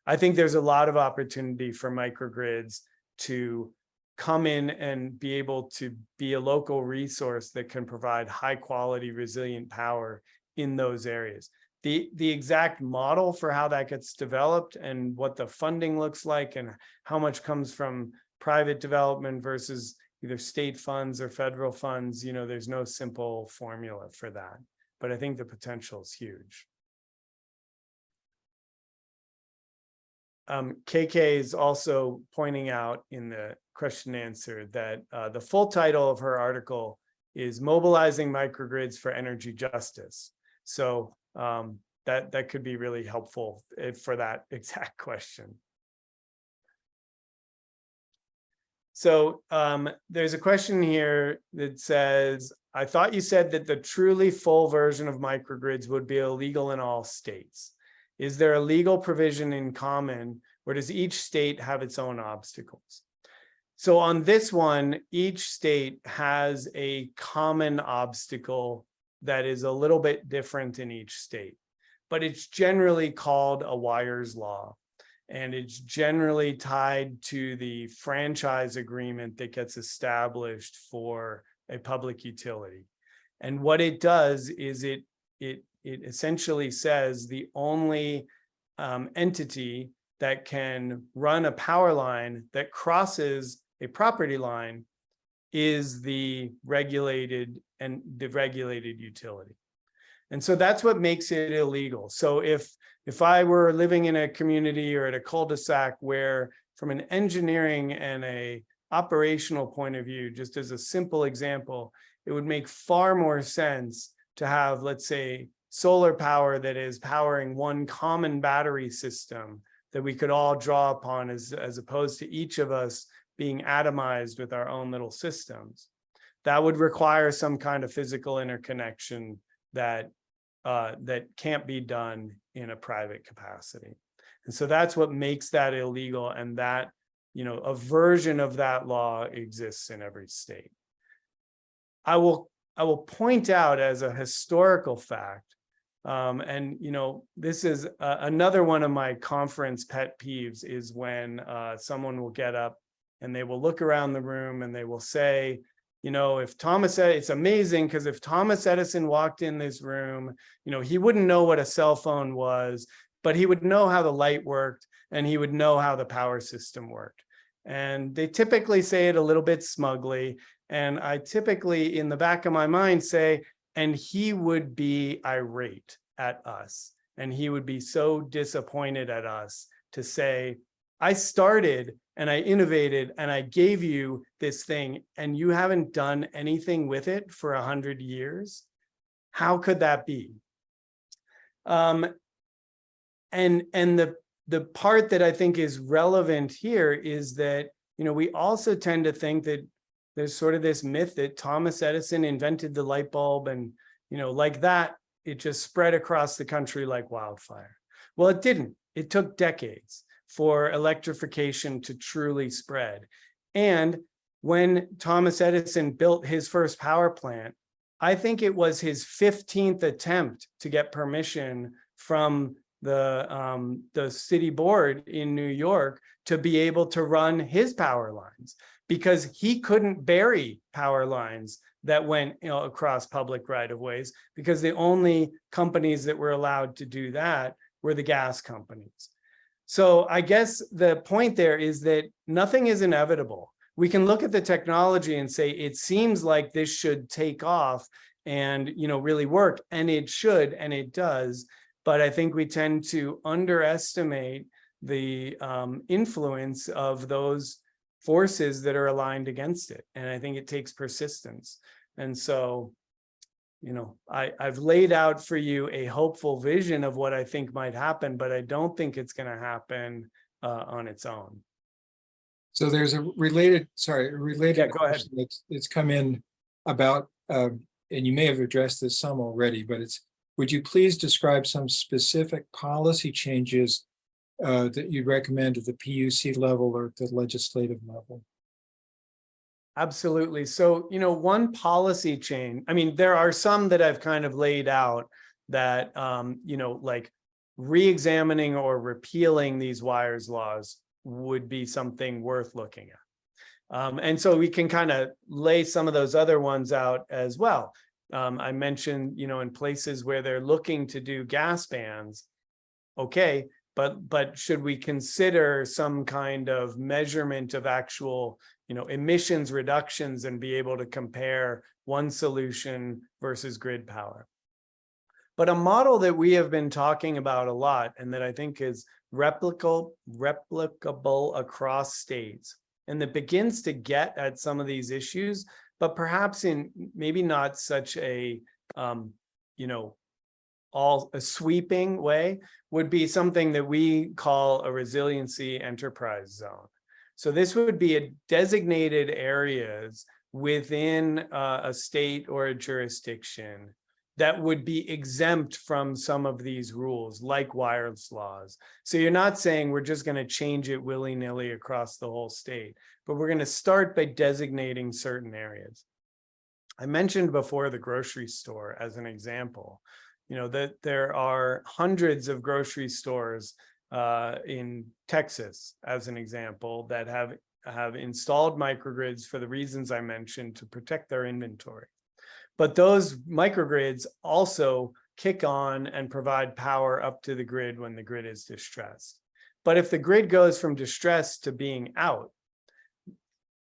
I think there's a lot of opportunity for microgrids to come in and be able to be a local resource that can provide high quality, resilient power in those areas. The exact model for how that gets developed and what the funding looks like and how much comes from private development versus either state funds or federal funds, you know, there's no simple formula for that. But I think the potential is huge. KK is also pointing out in the question and answer that the full title of her article is Mobilizing Microgrids for Energy Justice. So that could be really helpful for that exact question. So there's a question here that says, I thought you said that the truly full version of microgrids would be illegal in all states. Is there a legal provision in common, or does each state have its own obstacles? So on this one, each state has a common obstacle that is a little bit different in each state, but it's generally called a wires law. And it's generally tied to the franchise agreement that gets established for a public utility. And what it does is it essentially says the only entity that can run a power line that crosses a property line is the regulated utility. And so that's what makes it illegal. So if I were living in a community or at a cul-de-sac where from an engineering and a operational point of view, just as a simple example, it would make far more sense to have, let's say, solar power that is powering one common battery system that we could all draw upon as opposed to each of us being atomized with our own little systems. That would require some kind of physical interconnection that can't be done in a private capacity. And so that's what makes that illegal, and that, you know, a version of that law exists in every state. I will point out as a historical fact, and you know, this is another one of my conference pet peeves, is when someone will get up and they will look around the room and they will say, you know, if it's amazing because if Thomas Edison walked in this room, you know, he wouldn't know what a cell phone was, but he would know how the light worked and he would know how the power system worked. And they typically say it a little bit smugly. And I typically, in the back of my mind, say, and he would be irate at us. And he would be so disappointed at us to say, I started and I innovated and I gave you this thing and you haven't done anything with it for 100 years. How could that be? And the part that I think is relevant here is that, you know, we also tend to think that there's sort of this myth that Thomas Edison invented the light bulb and, you know, like that, it just spread across the country like wildfire. Well, it didn't. It took decades for electrification to truly spread. And when Thomas Edison built his first power plant, I think it was his 15th attempt to get permission from the city board in New York to be able to run his power lines, because he couldn't bury power lines that went, you know, across public right-of-ways, because the only companies that were allowed to do that were the gas companies. So I guess the point there is that nothing is inevitable. We can look at the technology and say, it seems like this should take off and, you know, really work, and it should, and it does. But I think we tend to underestimate the influence of those forces that are aligned against it. And I think it takes persistence. And so, you know, I've laid out for you a hopeful vision of what I think might happen, but I don't think it's going to happen on its own. So there's a related question that's come in about, and you may have addressed this some already, but would you please describe some specific policy changes that you'd recommend at the PUC level or at the legislative level? Absolutely. So, one policy change, I mean, there are some that I've kind of laid out that, like re-examining or repealing these wires laws would be something worth looking at. And so we can kind of lay some of those other ones out as well. I mentioned, in places where they're looking to do gas bans, okay, but should we consider some kind of measurement of actual, emissions reductions and be able to compare one solution versus grid power? But a model that we have been talking about a lot and that I think is replicable across states and that begins to get at some of these issues, but perhaps in maybe not such a, all a sweeping way, would be something that we call a resiliency enterprise zone. So this would be a designated areas within a state or a jurisdiction that would be exempt from some of these rules, like wireless laws. So you're not saying we're just going to change it willy-nilly across the whole state, but we're going to start by designating certain areas. I mentioned before the grocery store as an example, that there are hundreds of grocery stores in Texas, as an example, that have installed microgrids for the reasons I mentioned to protect their inventory. But those microgrids also kick on and provide power up to the grid when the grid is distressed. But if the grid goes from distress to being out,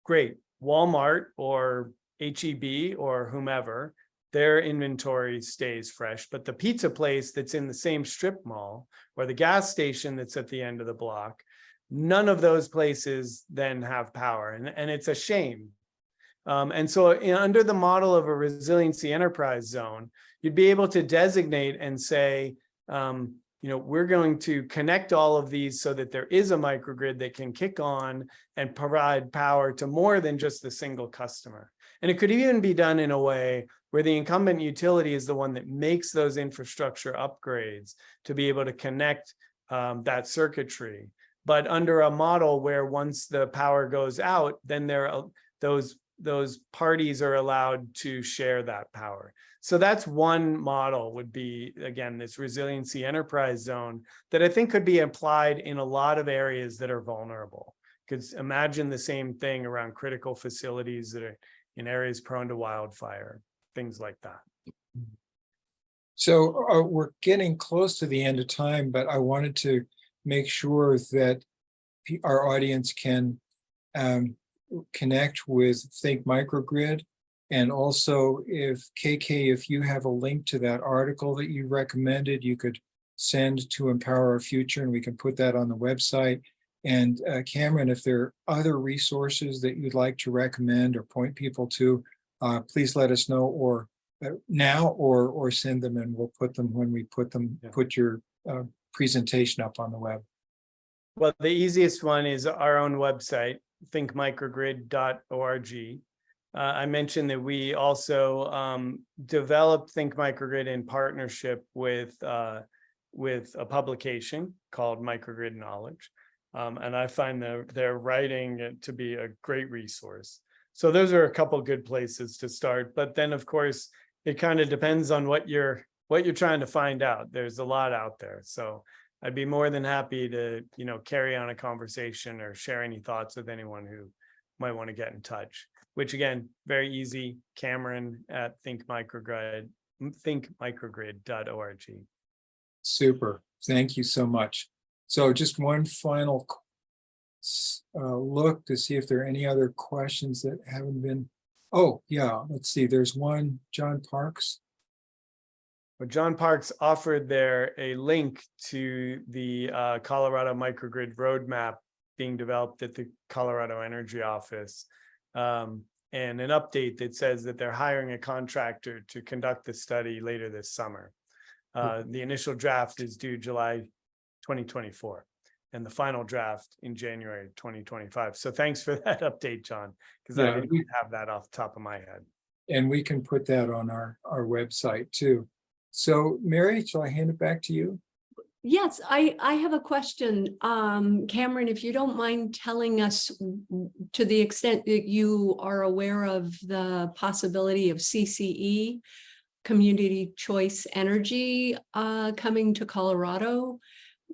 great, Walmart or HEB or whomever, their inventory stays fresh, but the pizza place that's in the same strip mall or the gas station that's at the end of the block, none of those places then have power. And it's a shame. And so under the model of a resiliency enterprise zone, you'd be able to designate and say, we're going to connect all of these so that there is a microgrid that can kick on and provide power to more than just the single customer. And it could even be done in a way where the incumbent utility is the one that makes those infrastructure upgrades to be able to connect that circuitry. But under a model where once the power goes out, then those parties are allowed to share that power. So that's one model, would be, again, this resiliency enterprise zone that I think could be applied in a lot of areas that are vulnerable. Because imagine the same thing around critical facilities that are in areas prone to wildfire, things like that. So we're getting close to the end of time, but I wanted to make sure that our audience can connect with Think Microgrid. And also, if KK, if you have a link to that article that you recommended, you could send to Empower Our Future and we can put that on the website. And Cameron, if there are other resources that you'd like to recommend or point people to, please let us know, or now, or send them, and we'll put them when we put your presentation up on the web. Well, the easiest one is our own website, thinkmicrogrid.org. I mentioned that we also developed Think Microgrid in partnership with a publication called Microgrid Knowledge. And I find their writing to be a great resource. So those are a couple good places to start. But then, of course, it kind of depends on what you're trying to find out. There's a lot out there. So I'd be more than happy to, carry on a conversation or share any thoughts with anyone who might want to get in touch, which again, very easy, Cameron at thinkmicrogrid.org. Super. Thank you so much. So just one final look to see if there are any other questions that haven't been. Oh, yeah. Let's see. There's one, John Parks. Well, John Parks offered there a link to the Colorado Microgrid roadmap being developed at the Colorado Energy Office, and an update that says that they're hiring a contractor to conduct the study later this summer. The initial draft is due July 2024, and the final draft in January 2025. So thanks for that update, John, because I didn't have that off the top of my head. And we can put that on our website too. So Mary, shall I hand it back to you? Yes, I have a question. Cameron, if you don't mind telling us to the extent that you are aware of the possibility of CCE, Community Choice Energy, coming to Colorado,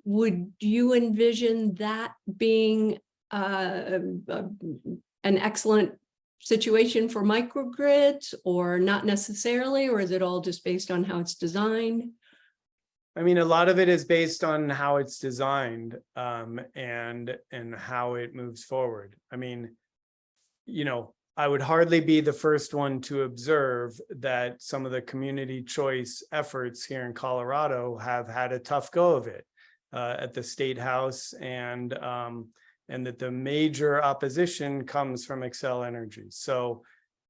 would you envision that being an excellent situation for microgrids, or not necessarily, or is it all just based on how it's designed? I mean, a lot of it is based on how it's designed, and how it moves forward. I mean, I would hardly be the first one to observe that some of the community choice efforts here in Colorado have had a tough go of it at the State House, and that the major opposition comes from Xcel Energy. So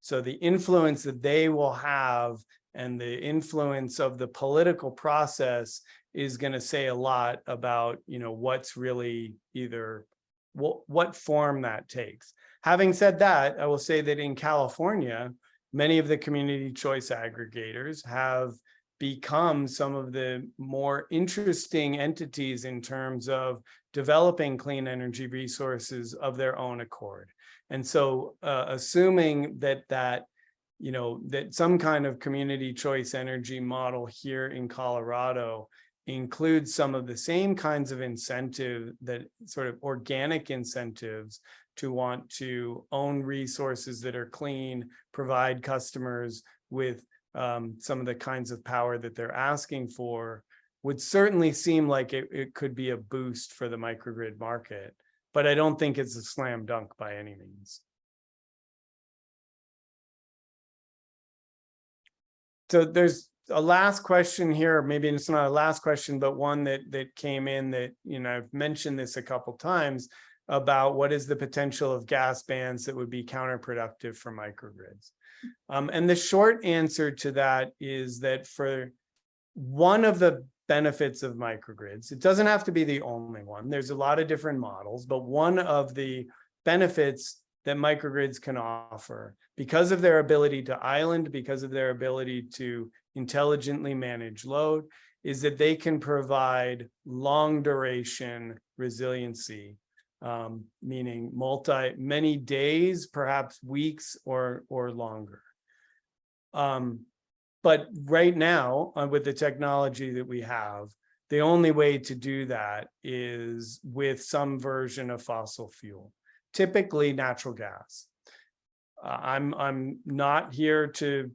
the influence that they will have and the influence of the political process is going to say a lot about, what's really either what form that takes. Having said that, I will say that in California, many of the community choice aggregators have become some of the more interesting entities in terms of developing clean energy resources of their own accord. And so assuming that some kind of community choice energy model here in Colorado includes some of the same kinds of incentive, that sort of organic incentives to want to own resources that are clean, provide customers with some of the kinds of power that they're asking for, would certainly seem like it could be a boost for the microgrid market. But I don't think it's a slam dunk by any means. So there's a last question here, maybe it's not a last question, but one that came in that, I've mentioned this a couple times about what is the potential of gas bans that would be counterproductive for microgrids. And the short answer to that is that for one of the benefits of microgrids, it doesn't have to be the only one. There's a lot of different models, but one of the benefits that microgrids can offer, because of their ability to island, because of their ability to intelligently manage load, is that they can provide long duration resiliency, meaning many days, perhaps weeks or longer. But right now, with the technology that we have, the only way to do that is with some version of fossil fuel, typically natural gas. I'm not here to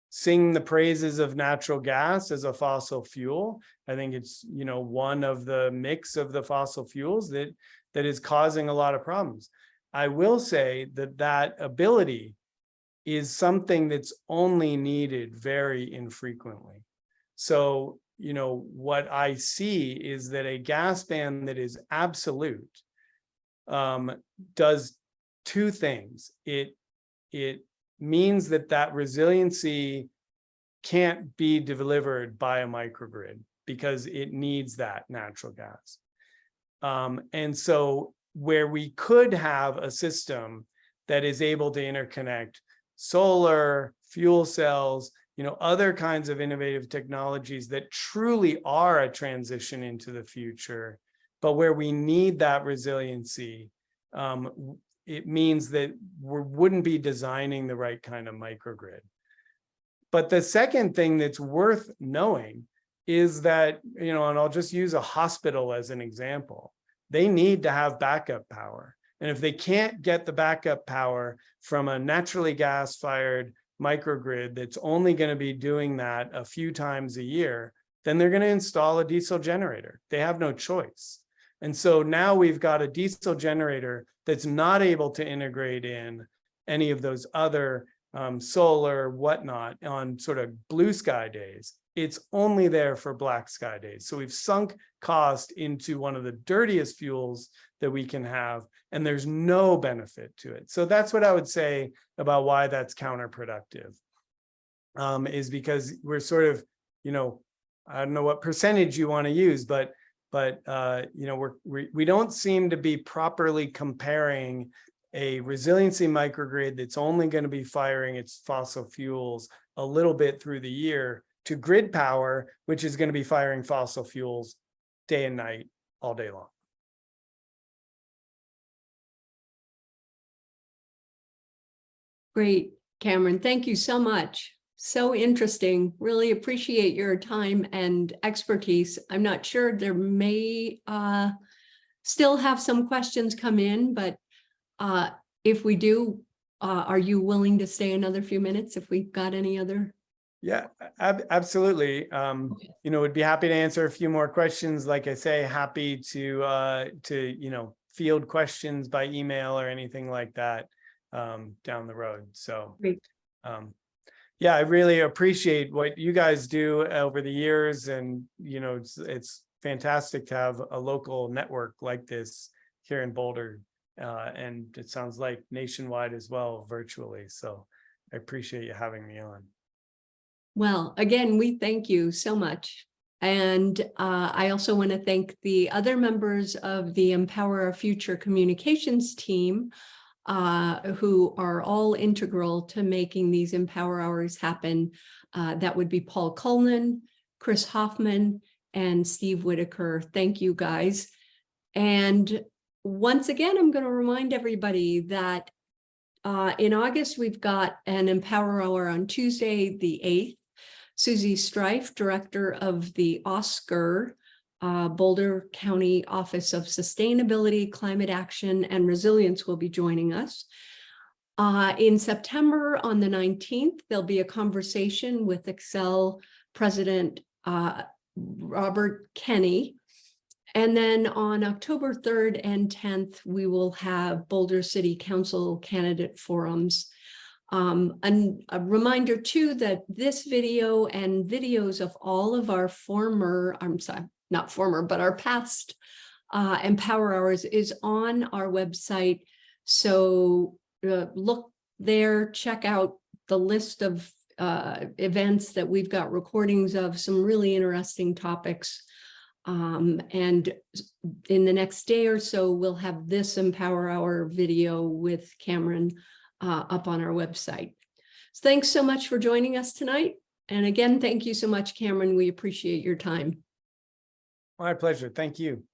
sing the praises of natural gas as a fossil fuel. I think it's one of the mix of the fossil fuels that is causing a lot of problems. I will say that ability is something that's only needed very infrequently. So what I see is that a gas ban that is absolute does two things. It means that resiliency can't be delivered by a microgrid because it needs that natural gas. And so where we could have a system that is able to interconnect solar, fuel cells, other kinds of innovative technologies that truly are a transition into the future, but where we need that resiliency, it means that we wouldn't be designing the right kind of microgrid. But the second thing that's worth knowing is that, and I'll just use a hospital as an example, they need to have backup power. And if they can't get the backup power from a naturally gas-fired microgrid that's only going to be doing that a few times a year, then they're going to install a diesel generator. They have no choice. And so now we've got a diesel generator that's not able to integrate in any of those other solar, whatnot, on sort of blue sky days. It's only there for black sky days. So we've sunk cost into one of the dirtiest fuels that we can have, and there's no benefit to it. So that's what I would say about why that's counterproductive, is because we're sort of, I don't know what percentage you want to use, but we don't seem to be properly comparing a resiliency microgrid that's only going to be firing its fossil fuels a little bit through the year to grid power, which is going to be firing fossil fuels day and night, all day long. Great, Cameron. Thank you so much. So interesting. Really appreciate your time and expertise. I'm not sure, there may still have some questions come in, but if we do, are you willing to stay another few minutes if we've got any other? Yeah, absolutely. You know, would be happy to answer a few more questions. Like I say, happy to you know, field questions by email or anything like that down the road. So Great. yeah, I really appreciate what you guys do over the years, and you know, it's fantastic to have a local network like this here in Boulder, and it sounds like nationwide as well, virtually. So I appreciate you having me on. Well, again, we thank you so much. And I also want to thank the other members of the Empower Our Future communications team who are all integral to making these Empower Hours happen. That would be Paul Cullen, Chris Hoffman, and Steve Whitaker. Thank you, guys. And once again, I'm going to remind everybody that in August, we've got an Empower Hour on Tuesday, the 8th. Susie Strife, director of the Oscar Boulder County Office of Sustainability, Climate Action, and Resilience will be joining us. In September on the 19th, there'll be a conversation with Excel President Robert Kenny. And then on October 3rd and 10th, we will have Boulder City Council candidate forums. And a reminder too, that this video and videos of all of our former, I'm sorry, not former, but our past Empower Hours is on our website. So look there, check out the list of events that we've got recordings of, some really interesting topics. And in the next day or so, we'll have this Empower Hour video with Cameron up on our website. So thanks so much for joining us tonight. And again, thank you so much, Cameron. We appreciate your time. My pleasure. Thank you.